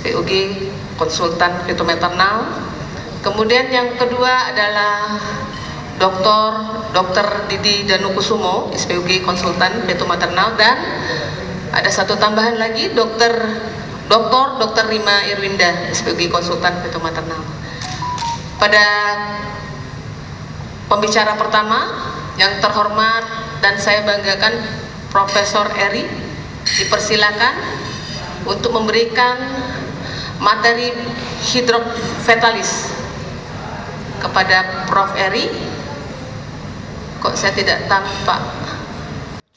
SPOG konsultan fitomaternal. Kemudian yang kedua adalah Dr. Didi Danukusumo, SPOG konsultan fitomaternal, dan ada satu tambahan lagi Dr. Rima Irwinda, SPOG konsultan fitomaternal. Pada pembicara pertama yang terhormat dan saya banggakan, Profesor Eri, dipersilakan untuk memberikan materi hidrofetalis kepada Prof. Eri. Kok saya tidak tampak?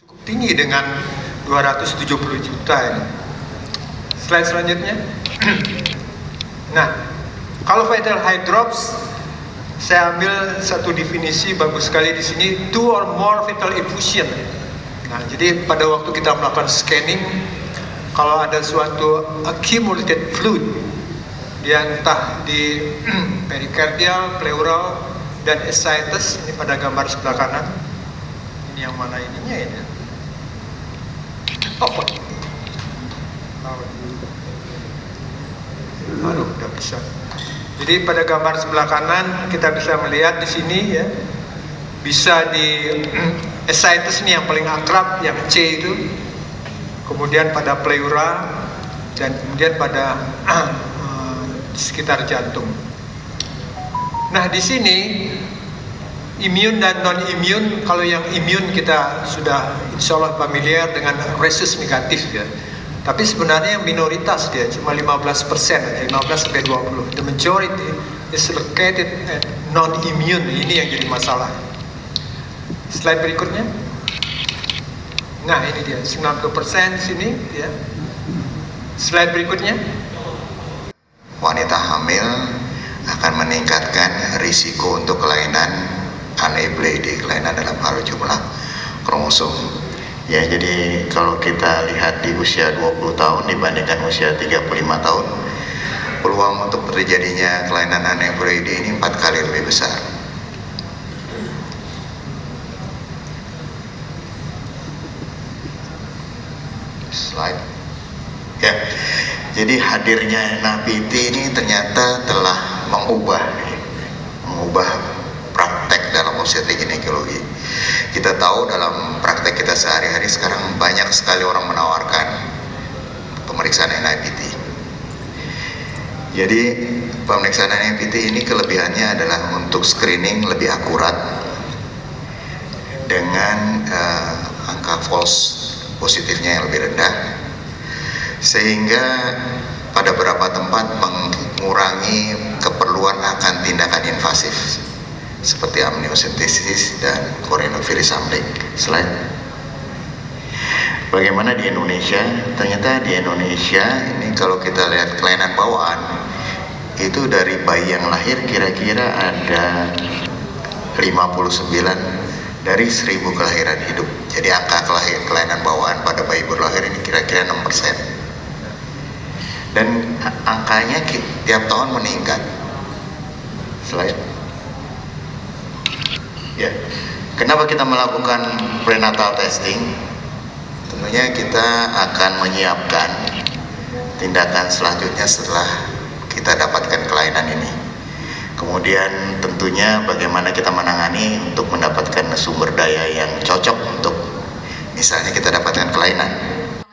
Cukup tinggi dengan 270 juta ini. Slide selanjutnya. Nah, kalau vital hydrops, saya ambil satu definisi bagus sekali di sini, 2 or more vital effusion. Nah, jadi pada waktu kita melakukan scanning, kalau ada suatu accumulated fluid, dia entah di perikardial, pleural, dan ascites, ini pada gambar sebelah kanan. Ini yang mana ininya ini? Oh, aduh, udah bisa. Jadi pada gambar sebelah kanan kita bisa melihat di sini ya, bisa di ascites ini yang paling akrab, yang C itu, kemudian pada pleura, dan kemudian pada sekitar jantung. Nah, di sini imun dan non imun. Kalau yang imun kita sudah insya Allah familiar dengan rhesus negatif ya. Tapi sebenarnya minoritas dia, cuma 15%, 15-20%. The majority is located at non-immune. Ini yang jadi masalah. Slide berikutnya. Nah, ini dia, 90% sini ya. Slide berikutnya. Wanita hamil akan meningkatkan risiko untuk kelainan aneuploidy, kelainan dalam hal jumlah kromosom. Ya, jadi kalau kita lihat di usia 20 tahun dibandingkan usia 35 tahun, peluang untuk terjadinya kelainan aneuploidy ini 4 kali lebih besar. Slide. Ya, jadi hadirnya NAPT ini ternyata telah mengubah praktek dalam obstetrik ginekologi. Kita tahu dalam praktek kita sehari-hari sekarang banyak sekali orang menawarkan pemeriksaan NIPT. Jadi pemeriksaan NIPT ini kelebihannya adalah untuk screening lebih akurat dengan angka false positifnya yang lebih rendah, sehingga pada beberapa tempat mengurangi keperluan akan tindakan invasif seperti amniocentesis dan coronary sampling. Slide. Bagaimana di Indonesia? Ternyata di Indonesia ini kalau kita lihat kelainan bawaan itu dari bayi yang lahir kira-kira ada 59 dari 1000 kelahiran hidup. Jadi angka kelainan bawaan pada bayi baru lahir ini kira-kira 6%. Dan angkanya tiap tahun meningkat. Slide. Ya, kenapa kita melakukan prenatal testing? Tentunya kita akan menyiapkan tindakan selanjutnya setelah kita dapatkan kelainan ini. Kemudian tentunya bagaimana kita menangani untuk mendapatkan sumber daya yang cocok untuk misalnya kita dapatkan kelainan.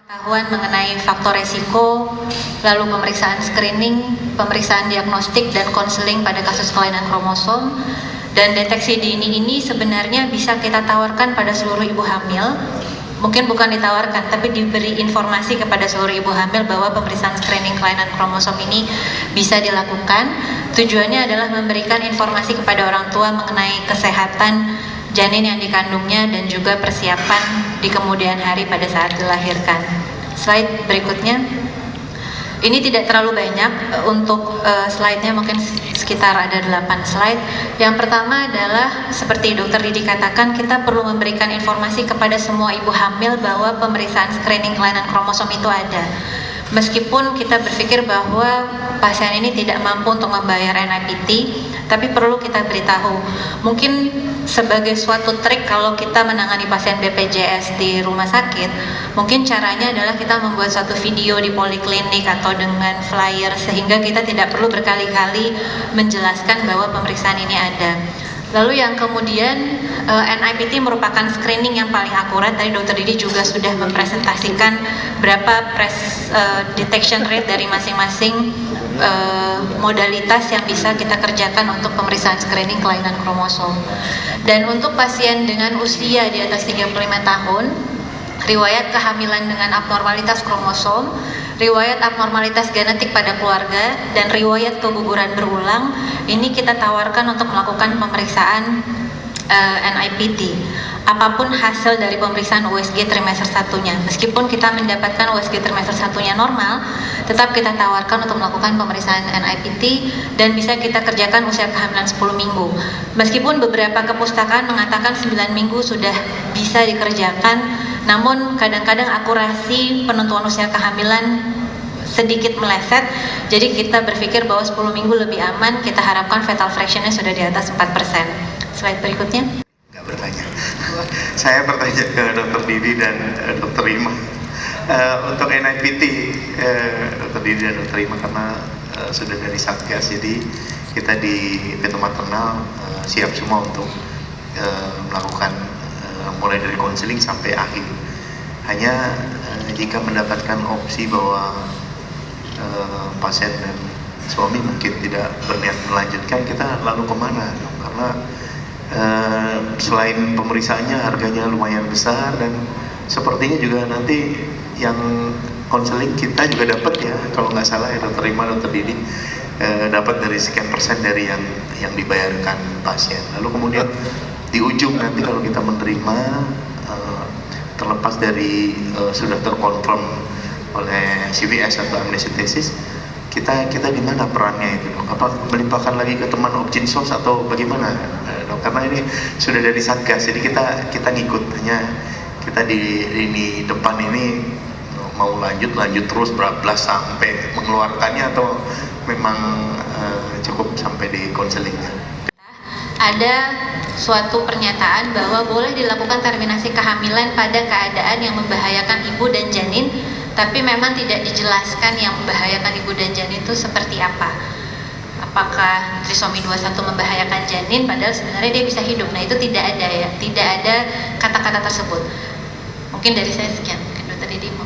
Pengetahuan mengenai faktor resiko, lalu pemeriksaan screening, pemeriksaan diagnostik dan konseling pada kasus kelainan kromosom. Dan deteksi dini ini sebenarnya bisa kita tawarkan pada seluruh ibu hamil. Mungkin bukan ditawarkan, tapi diberi informasi kepada seluruh ibu hamil bahwa pemeriksaan screening kelainan kromosom ini bisa dilakukan. Tujuannya adalah memberikan informasi kepada orang tua mengenai kesehatan janin yang dikandungnya dan juga persiapan di kemudian hari pada saat dilahirkan. Slide berikutnya. Ini tidak terlalu banyak untuk slide-nya, mungkin sekitar ada 8 slide. Yang pertama adalah seperti Dokter Didi katakan, kita perlu memberikan informasi kepada semua ibu hamil bahwa pemeriksaan screening kelainan kromosom itu ada. Meskipun kita berpikir bahwa pasien ini tidak mampu untuk membayar NIPT, tapi perlu kita beritahu. Mungkin sebagai suatu trik kalau kita menangani pasien BPJS di rumah sakit, mungkin caranya adalah kita membuat suatu video di poliklinik atau dengan flyer, sehingga kita tidak perlu berkali-kali menjelaskan bahwa pemeriksaan ini ada. Lalu yang kemudian NIPT merupakan screening yang paling akurat. Tadi Dr. Didi juga sudah mempresentasikan berapa detection rate dari masing-masing modalitas yang bisa kita kerjakan untuk pemeriksaan screening kelainan kromosom. Dan untuk pasien dengan usia di atas 35 tahun, riwayat kehamilan dengan abnormalitas kromosom, riwayat abnormalitas genetik pada keluarga, dan riwayat keguguran berulang, ini kita tawarkan untuk melakukan pemeriksaan NIPT. Apapun hasil dari pemeriksaan USG trimester 1-nya, meskipun kita mendapatkan USG trimester 1-nya normal, tetap kita tawarkan untuk melakukan pemeriksaan NIPT dan bisa kita kerjakan usia kehamilan 10 minggu. Meskipun beberapa kepustakaan mengatakan 9 minggu sudah bisa dikerjakan, namun kadang-kadang akurasi penentuan usia kehamilan sedikit meleset, jadi kita berpikir bahwa 10 minggu lebih aman. Kita harapkan fetal fraction-nya sudah di atas 4%. Slide berikutnya. Nggak bertanya. Saya bertanya ke Dr. Didi dan Dr. Rima. Untuk NIPT, Dr. Didi dan Dr. Rima karena sudah dari Satgas, jadi kita di Peto Maternal siap semua untuk melakukan mulai dari konseling sampai akhir. Hanya jika mendapatkan opsi bahwa pasien dan suami mungkin tidak berniat melanjutkan, kita lalu kemana? Karena selain pemeriksaannya harganya lumayan besar, dan sepertinya juga nanti yang konseling kita juga dapat ya, kalau nggak salah ya Dr. Rima, Dr. Didi, dapat dari sekian persen dari yang dibayarkan pasien. Lalu kemudian di ujung nanti kalau kita menerima, terlepas dari sudah terkonfirm oleh CVS atau amniocentesis, kita di mana perannya itu, dok? Apa melimpahkan lagi ke teman Obgynsos atau bagaimana, dok? Karena ini sudah dari Satgas, jadi kita ngikut. Hanya kita di depan ini mau lanjut terus berablas sampai mengeluarkannya, atau memang cukup sampai di konselingnya. Ada suatu pernyataan bahwa boleh dilakukan terminasi kehamilan pada keadaan yang membahayakan ibu dan janin, tapi memang tidak dijelaskan yang membahayakan ibu dan janin itu seperti apa. Apakah trisomi 21 membahayakan janin, padahal sebenarnya dia bisa hidup. Nah, itu tidak ada ya, tidak ada kata-kata tersebut. Mungkin dari saya sekian. Mungkin Dr. Didi mau.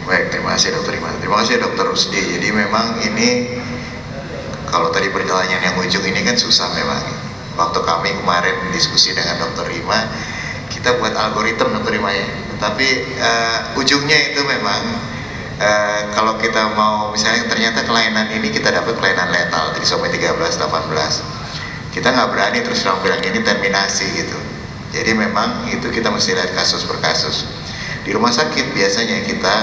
Baik, terima kasih Dr. Iman. Terima kasih Dr. Rusdi. Jadi memang ini, kalau tadi perjalanan yang ujung ini kan susah memang. Waktu kami kemarin diskusi dengan Dr. Rima, kita buat algoritma Dr. Rima ya. Tapi ujungnya itu memang kalau kita mau, misalnya ternyata kelainan ini kita dapat kelainan letal, trisomi 13-18, kita nggak berani terus bilang ini terminasi gitu. Jadi memang itu kita mesti lihat kasus per kasus. Di rumah sakit biasanya kita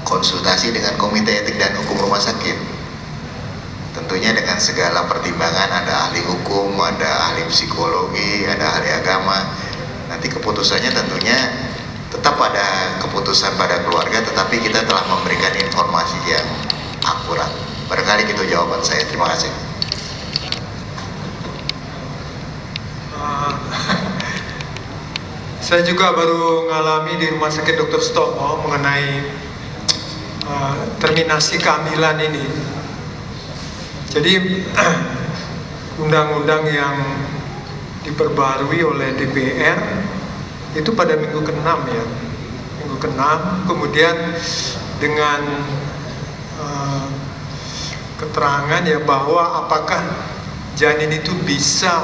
konsultasi dengan komite etik dan hukum rumah sakit. Tentunya dengan segala pertimbangan, ada ahli hukum, ada ahli psikologi, ada ahli agama. Nanti keputusannya tentunya tetap ada keputusan pada keluarga, tetapi kita telah memberikan informasi yang akurat. Barangkali itu jawaban saya. Terima kasih. Saya juga baru mengalami di Rumah Sakit Dr. Stomo mengenai terminasi kehamilan ini. Jadi undang-undang yang diperbarui oleh DPR itu pada minggu ke-6 ya, minggu ke-6, kemudian dengan keterangan ya bahwa apakah janin itu bisa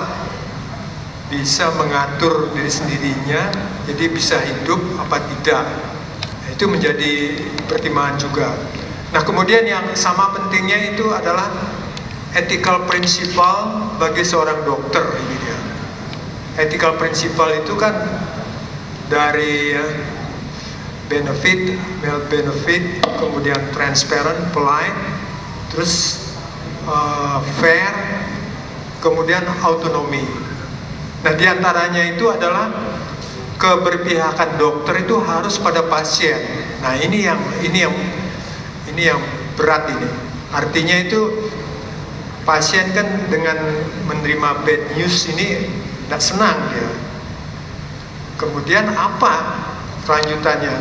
mengatur diri sendirinya, jadi bisa hidup apa tidak. Nah, itu menjadi pertimbangan juga. Nah, kemudian yang sama pentingnya itu adalah ethical principle bagi seorang dokter ini ya. Ethical principle itu kan dari benefit, male benefit, kemudian transparent, polite, terus fair, kemudian autonomy. Nah, diantaranya itu adalah keberpihakan dokter itu harus pada pasien. Nah, ini yang ini yang berat ini. Artinya itu pasien kan dengan menerima bad news ini tidak senang dia. Kemudian apa kelanjutannya?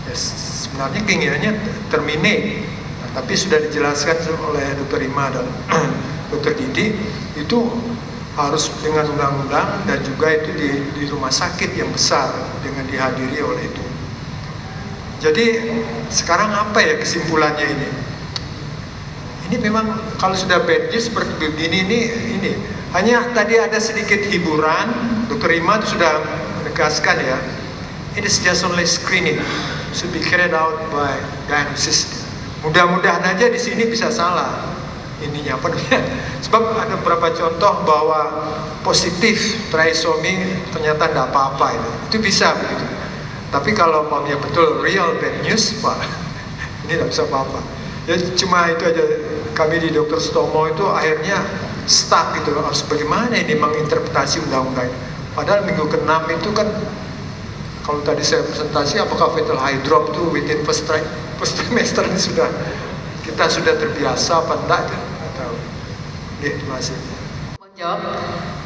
Ya, sebenarnya keinginannya terminate, tapi sudah dijelaskan oleh Dr. Rima dan Dr. Didi itu harus dengan undang-undang dan juga itu di rumah sakit yang besar dengan dihadiri oleh itu. Jadi sekarang apa ya kesimpulannya ini? Ini memang kalau sudah bad news seperti begini ini hanya tadi ada sedikit hiburan. Dr. Rima itu sudah menegaskan ya, it is just only screening, should be carried out by diagnosis. Mudah-mudahan aja di sini bisa salah ininya apa namanya. Sebab ada beberapa contoh bahwa positif trisomi ternyata tidak apa-apa itu bisa begitu. Tapi kalau maunya betul real bad news, Pak, ini tidak bisa apa-apa. Ya cuma itu aja, kami di Dr. Sutomo itu akhirnya stuck gitu, harus bagaimana ini menginterpretasi undang-undang. Padahal minggu ke-6 itu kan, kalau tadi saya presentasi apakah fatal high drop itu within first trimester ini kita sudah terbiasa apa enggak ya? Tahu. Terima kasih. Jawab.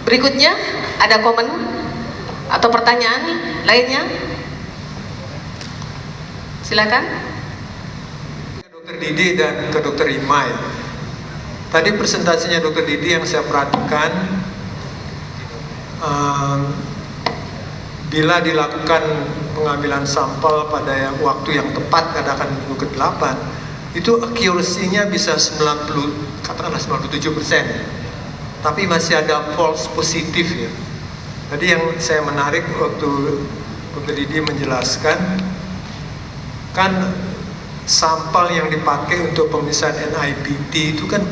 Berikutnya ada komen atau pertanyaan lainnya? Silakan. Ke Dr. Didi dan ke Dr. Rima. Tadi presentasinya Dr. Didi yang saya perhatikan, bila dilakukan pengambilan sampel pada waktu yang tepat, katakan minggu ke-8, itu accuracy-nya bisa 97%, tapi masih ada false positif ya. Tadi yang saya menarik waktu Dr. Didi menjelaskan, kan sampel yang dipakai untuk pemeriksaan NIPT itu kan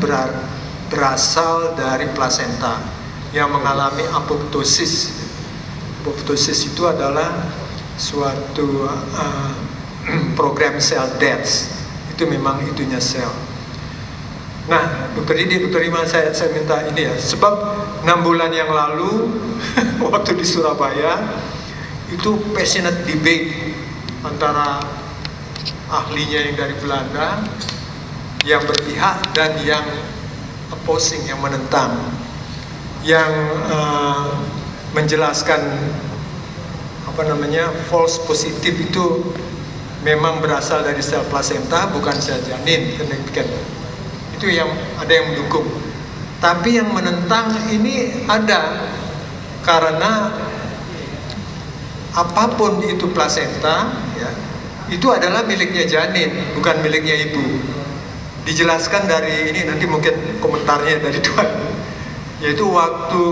berasal dari plasenta yang mengalami apoptosis. Apoptosis itu adalah suatu program cell death. Itu memang itunya sel. Nah, Dr. Didi, Dr. Rima, saya minta ini ya, sebab 6 bulan yang lalu waktu di Surabaya itu passionate debate antara ahlinya yang dari Belanda yang berpihak dan yang opposing, yang menentang, yang menjelaskan apa namanya false positif itu memang berasal dari sel plasenta, bukan sel janin, demikian. Itu yang ada yang mendukung. Tapi yang menentang ini ada, karena apapun itu plasenta ya, itu adalah miliknya janin, bukan miliknya ibu. Dijelaskan dari ini, nanti mungkin komentarnya dari Tuan, yaitu waktu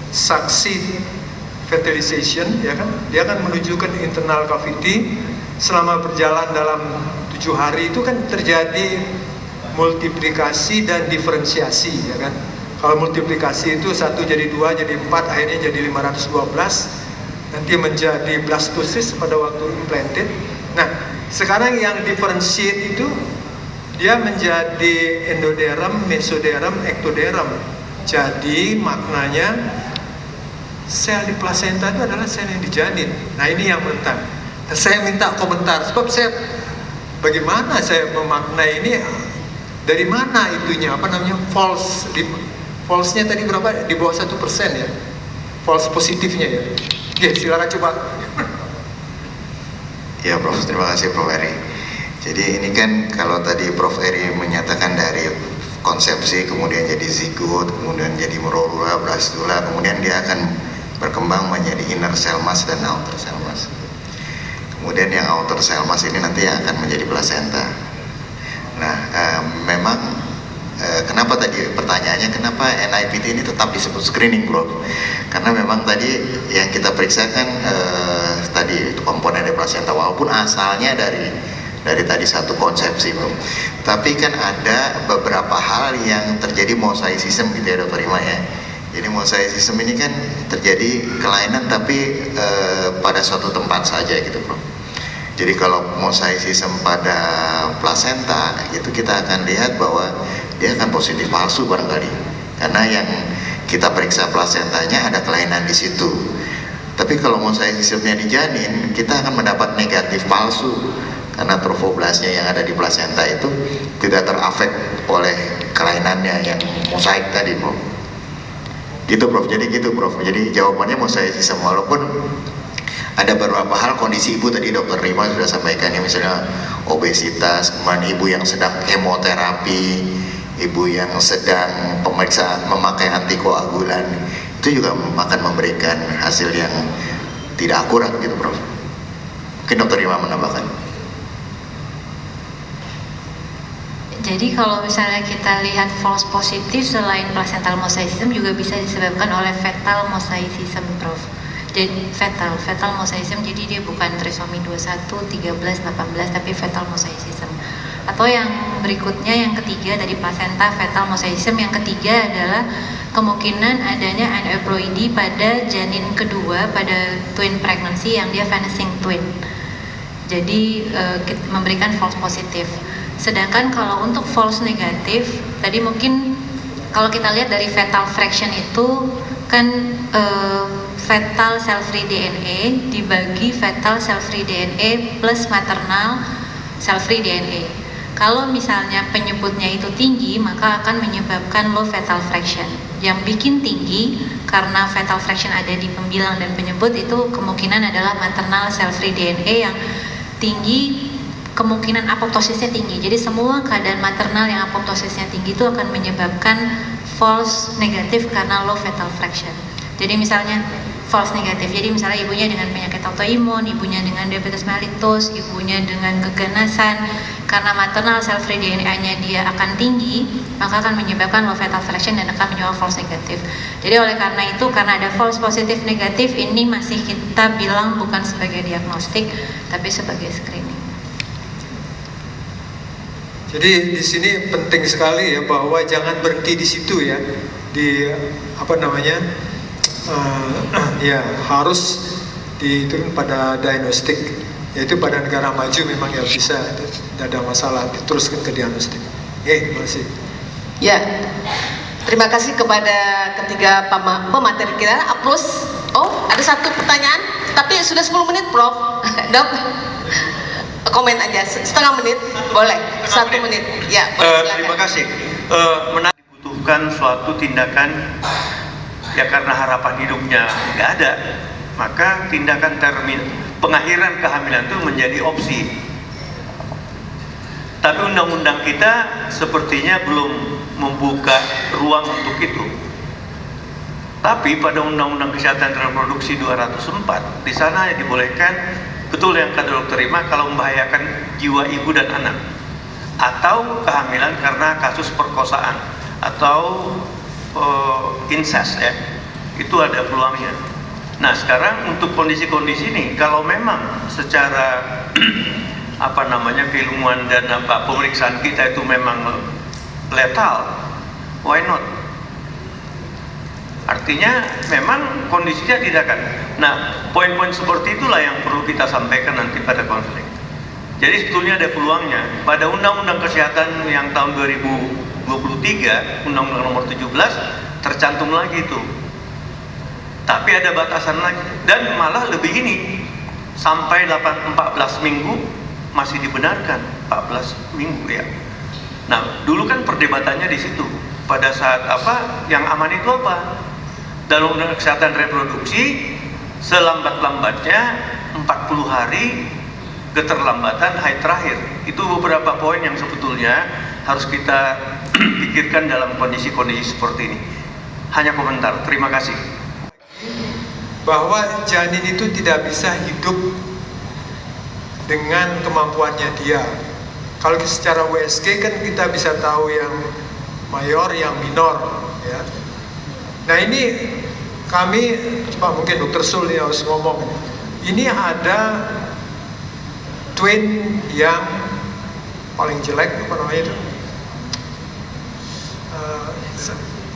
saksi fertilization ya kan, dia akan menunjukkan internal cavity. Selama berjalan dalam 7 hari itu kan terjadi multiplikasi dan diferensiasi ya kan. Kalau multiplikasi itu 1 jadi 2 jadi 4, akhirnya jadi 512, nanti menjadi blastosis pada waktu implanted. Nah, sekarang yang differentiate itu dia menjadi endoderm, mesoderm, ectoderm. Jadi maknanya sel di plasenta itu adalah sel yang dijanin. Nah, ini yang menentang. Saya minta komentar, sebab saya bagaimana saya memaknai ini, dari mana itunya, apa namanya, false-nya tadi berapa? Di bawah 1% ya, false positifnya ya. Oke, silakan coba. Ya Prof, terima kasih Prof Eri. Jadi ini kan kalau tadi Prof Eri menyatakan dari konsepsi kemudian jadi zigot, kemudian jadi merorua, blastula, kemudian dia akan berkembang menjadi inner cell mass dan outer cell mass. Kemudian yang outer cell mass ini nanti akan menjadi placenta. Nah, memang kenapa tadi pertanyaannya kenapa NIPT ini tetap disebut screening, Bro? Karena memang tadi yang kita periksa kan tadi itu komponen dari placenta, walaupun asalnya dari tadi satu konsepsi, Bro. Tapi kan ada beberapa hal yang terjadi mosaisism gitu ya, Dr. Rima ya. Jadi mosaisism ini kan terjadi kelainan tapi pada suatu tempat saja gitu, Bro. Jadi kalau mosaisism pada plasenta itu kita akan lihat bahwa dia akan positif palsu barangkali, karena yang kita periksa plasentanya ada kelainan di situ. Tapi kalau mosaisismnya di janin, kita akan mendapat negatif palsu, karena trofoblastnya yang ada di plasenta itu tidak terafek oleh kelainannya yang mosaik tadi, Prof. Gitu, Prof. Jadi gitu, Prof. Jadi jawabannya mosaicism, walaupun ada beberapa hal kondisi ibu tadi Dokter Rima sudah sampaikan ya, misalnya obesitas, kemudian ibu yang sedang kemoterapi, ibu yang sedang pemeriksaan memakai antikoagulan, itu juga akan memberikan hasil yang tidak akurat gitu, Prof. Mungkin Dokter Rima menambahkan. Jadi kalau misalnya kita lihat false positif selain placental mosaicism juga bisa disebabkan oleh fetal mosaicism, Prof. Jadi fetal mosaicism, jadi dia bukan trisomi 21, 13, 18 tapi fetal mosaicism. Atau yang berikutnya yang ketiga dari placenta fetal mosaicism, yang ketiga adalah kemungkinan adanya aneuploidy pada janin kedua pada twin pregnancy yang dia vanishing twin. Jadi memberikan false positif. Sedangkan kalau untuk false negatif, tadi mungkin kalau kita lihat dari fetal fraction itu kan fetal cell-free DNA dibagi fetal cell-free DNA plus maternal cell-free DNA. Kalau misalnya penyebutnya itu tinggi, maka akan menyebabkan low fetal fraction. Yang bikin tinggi karena fetal fraction ada di pembilang dan penyebut itu kemungkinan adalah maternal cell-free DNA yang tinggi, kemungkinan apoptosisnya tinggi. Jadi semua keadaan maternal yang apoptosisnya tinggi itu akan menyebabkan false negatif karena low fetal fraction. Jadi misalnya false negatif, jadi misalnya ibunya dengan penyakit autoimun, ibunya dengan diabetes mellitus, ibunya dengan keganasan, karena maternal cell-free DNA-nya dia akan tinggi, maka akan menyebabkan low fetal fraction dan akan menyebabkan false negatif. Jadi oleh karena itu, karena ada false positif negatif, ini masih kita bilang bukan sebagai diagnostik, tapi sebagai screening. Jadi di sini penting sekali ya bahwa jangan berhenti di situ ya, di apa namanya, ya harus diturun pada diagnostik, yaitu pada negara maju memang ya bisa, tidak ada masalah diteruskan ke diagnostik. Terima kasih. Ya, terima kasih kepada ketiga pemateri kita. Aplaus. Oh, ada satu pertanyaan, tapi sudah 10 menit, Prof. Dok, komen aja setengah menit, boleh? 1 menit. Ya, boleh, terima kasih. Menarik, dibutuhkan suatu tindakan ya karena harapan hidupnya nggak ada, maka tindakan pengakhiran kehamilan itu menjadi opsi. Tapi undang-undang kita sepertinya belum membuka ruang untuk itu. Tapi pada Undang-Undang Kesehatan Reproduksi 204 di sana dibolehkan, betul yang kata Dokter Rima, kalau membahayakan jiwa ibu dan anak, atau kehamilan karena kasus perkosaan atau incest ya, itu ada peluangnya. Nah sekarang untuk kondisi-kondisi ini, kalau memang secara apa namanya keilmuan dan pemeriksaan kita itu memang letal, why not? Artinya memang kondisinya tidak kan. Nah poin-poin seperti itulah yang perlu kita sampaikan nanti pada konseling. Jadi sebetulnya ada peluangnya. Pada Undang-Undang Kesehatan yang tahun 2023, Undang-Undang nomor 17 tercantum lagi itu. Tapi ada batasan lagi, dan malah lebih ini, sampai 14 minggu masih dibenarkan, 14 minggu ya. Nah dulu kan perdebatannya di situ. Pada saat apa yang aman itu apa? Dalam Undang Kesehatan Reproduksi selambat-lambatnya 40 hari keterlambatan haid terakhir. Itu beberapa poin yang sebetulnya harus kita pikirkan dalam kondisi-kondisi seperti ini. Hanya komentar, terima kasih. Bahwa janin itu tidak bisa hidup dengan kemampuannya dia. Kalau secara USG kan kita bisa tahu yang mayor, yang minor ya. Nah ini kami coba, mungkin Dokter Sul yang harus ngomong. Ini ada twin yang paling jelek, apa namanya itu?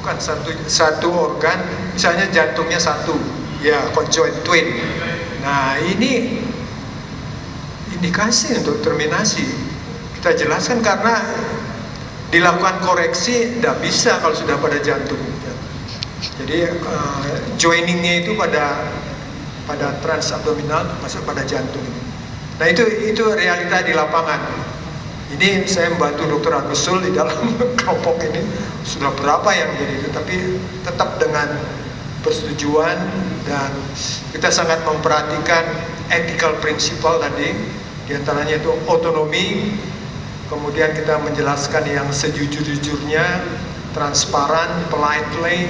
Bukan satu organ, misalnya jantungnya satu, ya conjoined twin. Nah ini indikasi untuk terminasi. Kita jelaskan karena dilakukan koreksi tidak bisa kalau sudah pada jantung. Jadi joiningnya itu pada transabdominal masuk pada jantung. Nah itu realita di lapangan. Ini saya membantu Dr. Agus Sul di dalam kelompok ini, sudah berapa yang jadi itu, tapi tetap dengan persetujuan, dan kita sangat memperhatikan ethical principle tadi, diantaranya itu otonomi, kemudian kita menjelaskan yang sejujur-jujurnya, transparan, politely,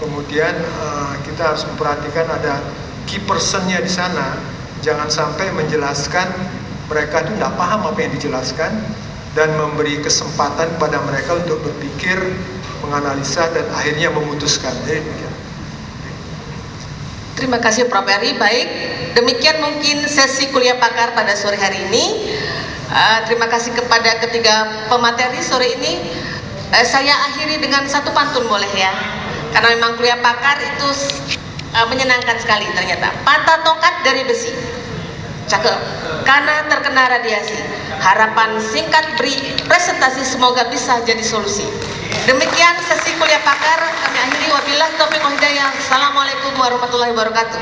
kemudian kita harus memperhatikan ada key personnya di sana, jangan sampai menjelaskan mereka itu tidak paham apa yang dijelaskan, dan memberi kesempatan pada mereka untuk berpikir, menganalisa, dan akhirnya memutuskan. Terima kasih Prof. Eri. Baik, demikian mungkin sesi kuliah pakar pada sore hari ini. Terima kasih kepada ketiga pemateri sore ini. Saya akhiri dengan satu pantun boleh ya? Karena memang kuliah pakar itu menyenangkan sekali ternyata. Patah tongkat dari besi. Cakep. Karena terkena radiasi. Harapan singkat beri presentasi semoga bisa jadi solusi. Demikian sesi kuliah pakar kami akhiri. Wabillahi taufiq wal hidayah. Assalamualaikum warahmatullahi wabarakatuh.